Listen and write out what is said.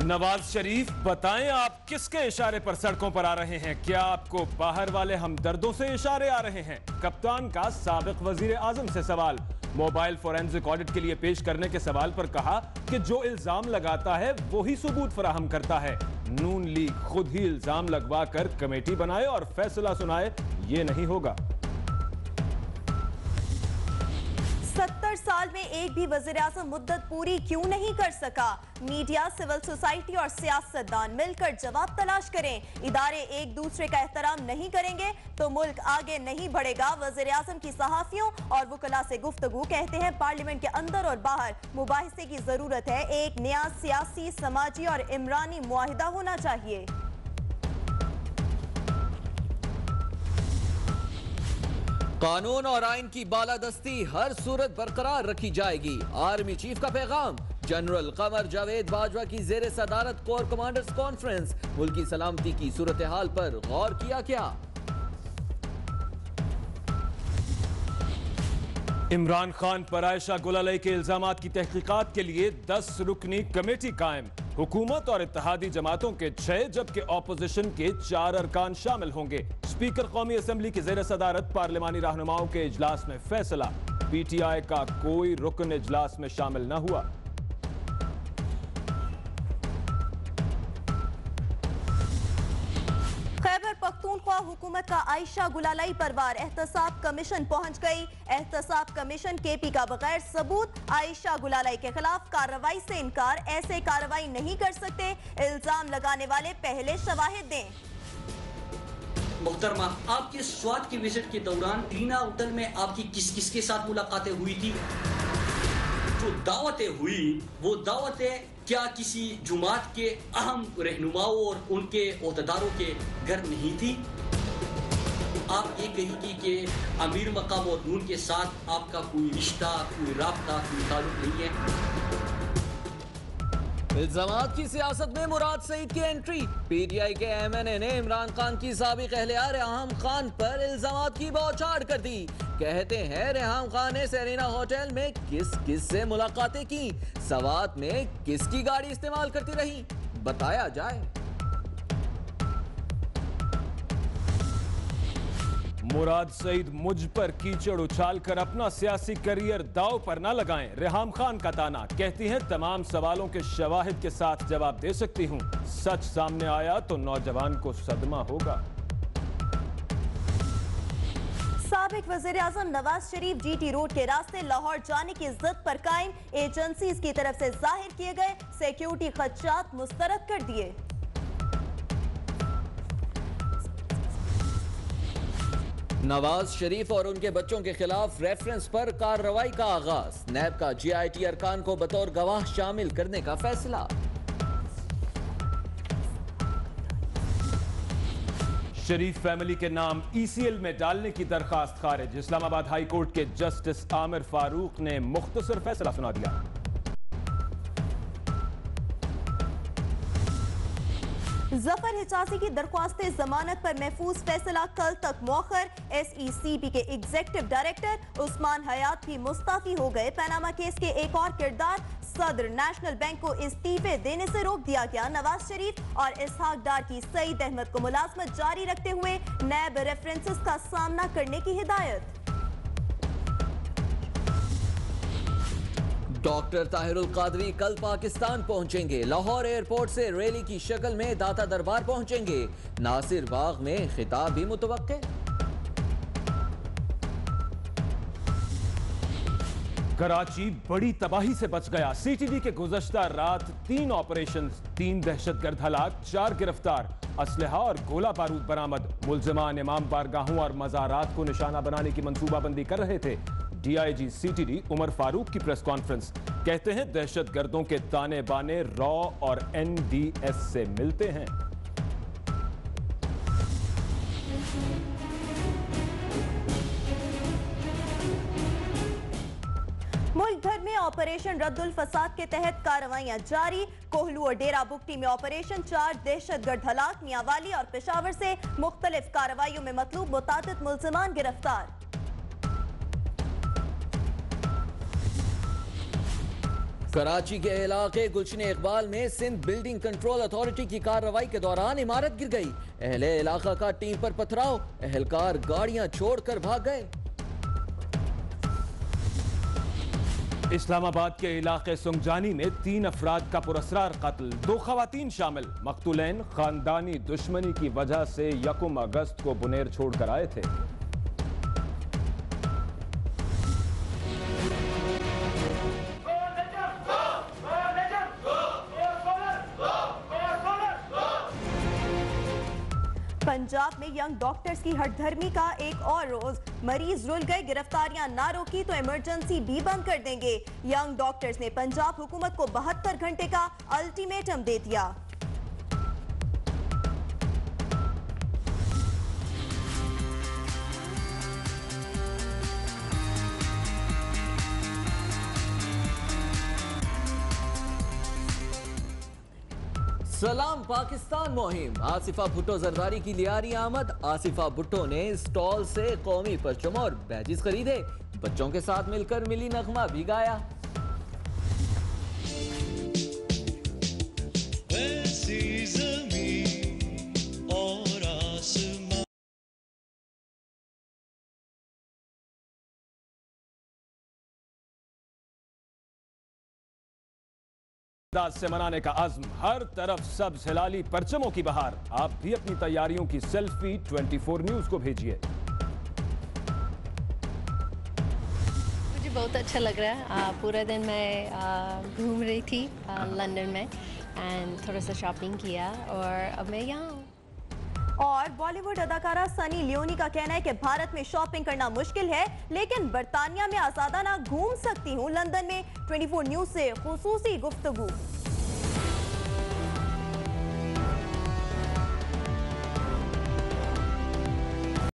नवाज शरीफ, बताएं आप किसके इशारे पर सड़कों पर आ रहे हैं? क्या आपको बाहर वाले हमदर्दों से इशारे आ रहे हैं? कप्तान का साबिक वजीर आजम से सवाल। मोबाइल फोरेंसिक ऑडिट के लिए पेश करने के सवाल पर कहा कि जो इल्जाम लगाता है वो ही सबूत फराहम करता है। नून लीग खुद ही इल्जाम लगवा कर कमेटी बनाए और फैसला सुनाए, ये नहीं होगा। 70 साल में एक भी वज़ीर आज़म मुद्दत पूरी क्यों नहीं कर सका? मीडिया, सिविल सोसाइटी और सियासतदान मिलकर जवाब तलाश करें। इदारे एक दूसरे का एहतराम नहीं करेंगे तो मुल्क आगे नहीं बढ़ेगा। वज़ीर आज़म की सहाफियों और वकला से गुफ्तगू। कहते हैं पार्लियामेंट के अंदर और बाहर मुबाहिसे की जरूरत है। एक नया सियासी, समाजी और इमरानी मुआहिदा होना चाहिए। कानून और आइन की बालादस्ती हर सूरत बरकरार रखी जाएगी। आर्मी चीफ का पैगाम। जनरल कमर जावेद बाजवा की जेर सदारत कोर कमांडर्स कॉन्फ्रेंस। मुल्की सलामती की सूरत हाल पर गौर किया क्या? इमरान खान पर आयशा गुलालई के इल्जामात की तहकीकात के लिए 10 रुकनी कमेटी कायम। हुकूमत और इत्तेहादी जमातों के 6 जबकि ऑपोजिशन के 4 अरकान शामिल होंगे। स्पीकर कौमी असम्बली की जेर सदारत पार्लिमानी रहनुमाओं के इजलास में फैसला। पीटीआई का कोई रुकन इजलास में शामिल न हुआ। खैबर पख्तूनख्वा हुकूमत का आयशा गुलालई पर वार। एहतसाब कमीशन पहुंच गई। एहतसाब कमीशन केपी का बगैर सबूत आयशा गुलालई के खिलाफ कार्रवाई से इनकार। ऐसे कार्रवाई नहीं कर सकते। इल्जाम लगाने वाले पहले शवाहिद दें। मुहतरमा, आपके स्वाद की विजिट के दौरान टीना होटल में आपकी किस किस के साथ मुलाकातें हुई थी? जो दावतें हुई वो दावतें क्या किसी जुमात के अहम रहनुमाओं और उनके ओहदेदारों के घर नहीं थी? आप ये कहेंगी कि अमीर मकाम और नून के साथ आपका कोई रिश्ता, कोई राब्ता, कोई ताल्लुक नहीं है। इल्जामात की सियासत में मुराद सईद की एंट्री। पीटीआई के एमएनए ने इमरान खान की साबिक अहलियार रेहाम खान पर इल्जामात की बौछार कर दी। कहते हैं रेहाम खान ने सेरेना होटल में किस किस से मुलाकातें की, सवात में किसकी गाड़ी इस्तेमाल करती रही, बताया जाए। मुराद सईद मुझ पर कीचड़ उछालकर अपना सियासी करियर दांव पर न लगाएं। रेहाम खान का ताना। कहती हैं तमाम सवालों के शवाहिद के साथ जवाब दे सकती हूं। सच सामने आया तो नौजवान को सदमा होगा। साबिक वज़ीर आज़म नवाज शरीफ जीटी रोड के रास्ते लाहौर जाने की जिद पर कायम। एजेंसीज की तरफ से जाहिर किए गए सिक्योरिटी खदशात मुस्तरद कर दिए। नवाज शरीफ और उनके बच्चों के खिलाफ रेफरेंस पर कार्रवाई का आगाज। नैब का जीआईटी अरकान को बतौर गवाह शामिल करने का फैसला। शरीफ फैमिली के नाम ईसीएल में डालने की दरखास्त खारिज। इस्लामाबाद हाई कोर्ट के जस्टिस आमिर फारूक ने मुख्तसर फैसला सुना दिया। जफर हिजाजी की दरख्वास्त जमानत पर महफूज फैसला कल तक मौखर। एसईसीबी के एग्जीक्यूटिव डायरेक्टर उस्मान हयात भी मुस्ताफी हो गए। पनामा केस के एक और किरदार सदर नेशनल बैंक को इस्तीफे देने से रोक दिया गया। नवाज शरीफ और इसहाक डार की सईद अहमद को मुलाजमत जारी रखते हुए नैब रेफरेंसेस का सामना करने की हिदायत। डॉक्टर ताहिरुल कादरी कल पाकिस्तान पहुंचेंगे। लाहौर एयरपोर्ट से रैली की शक्ल में दाता दरबार पहुंचेंगे। नासिर बाग में खिताब भी मुतवक्के। कराची बड़ी तबाही से बच गया। सीटीडी के गुज़श्ता रात 3 ऑपरेशन, 3 दहशतगर्द हलाक, 4 गिरफ्तार। असलहा और गोला बारूद बरामद। मुल्जिमान इमाम बारगाहों और मज़ारात को निशाना बनाने की मंसूबाबंदी कर रहे थे। डीआईजी सीटीडी उमर फारूक की प्रेस कॉन्फ्रेंस। कहते हैं दहशतगर्दों के ताने बाने रॉ और एनडीएस से मिलते हैं। मुल्क भर में ऑपरेशन रद्दुल फसाद के तहत कार्रवाइयां जारी। कोहलू और डेरा बुगटी में ऑपरेशन 4 दहशतगर्द हलाक। मियांवाली और पेशावर से मुख्तलिफ कार्रवाइयों में मतलूब मुतादिद मुल्जिमान गिरफ्तार। कराची के इलाके गुलशन इकबाल में सिंध बिल्डिंग कंट्रोल अथॉरिटी की कार्रवाई के दौरान इमारत गिर गई। अहले इलाका का टीम पर पथराव, एहलकार गाड़ियां छोड़कर भाग गए। इस्लामाबाद के इलाके सुंगजानी में 3 अफराद का पुरस्कार कत्ल, 2 खवातीन शामिल। मकतूलैन खानदानी दुश्मनी की वजह से 1 अगस्त को बुनेर छोड़कर आए थे। पंजाब में यंग डॉक्टर्स की हठधर्मी का एक और रोज, मरीज रुल गए, गिरफ्तारियां ना रोकी तो इमरजेंसी भी बंद कर देंगे। यंग डॉक्टर्स ने पंजाब हुकूमत को 72 घंटे का अल्टीमेटम दे दिया। सलाम पाकिस्तान मुहिम, आसिफा भुट्टो जरदारी की लियारी आमद। आसिफा भुट्टो ने स्टॉल से कौमी परचम और बैजिस खरीदे, बच्चों के साथ मिलकर मिली नगमा भी गाया। से मनाने का अज़्म, हर तरफ सब्ज़ हिलाली परचमों की बहार। आप भी अपनी तैयारियों की सेल्फी 24 न्यूज़ को भेजिए। मुझे बहुत अच्छा लग रहा है। पूरा दिन मैं घूम रही थी लंदन में एंड थोड़ा सा शॉपिंग किया और अब मैं यहाँ हूँ। और बॉलीवुड अदाकारा सनी लियोनी का कहना है कि भारत में शॉपिंग करना मुश्किल है, लेकिन बर्तानिया में आजादाना घूम सकती हूँ। लंदन में 24 न्यूज़ से खुसूसी गुफ्तगू।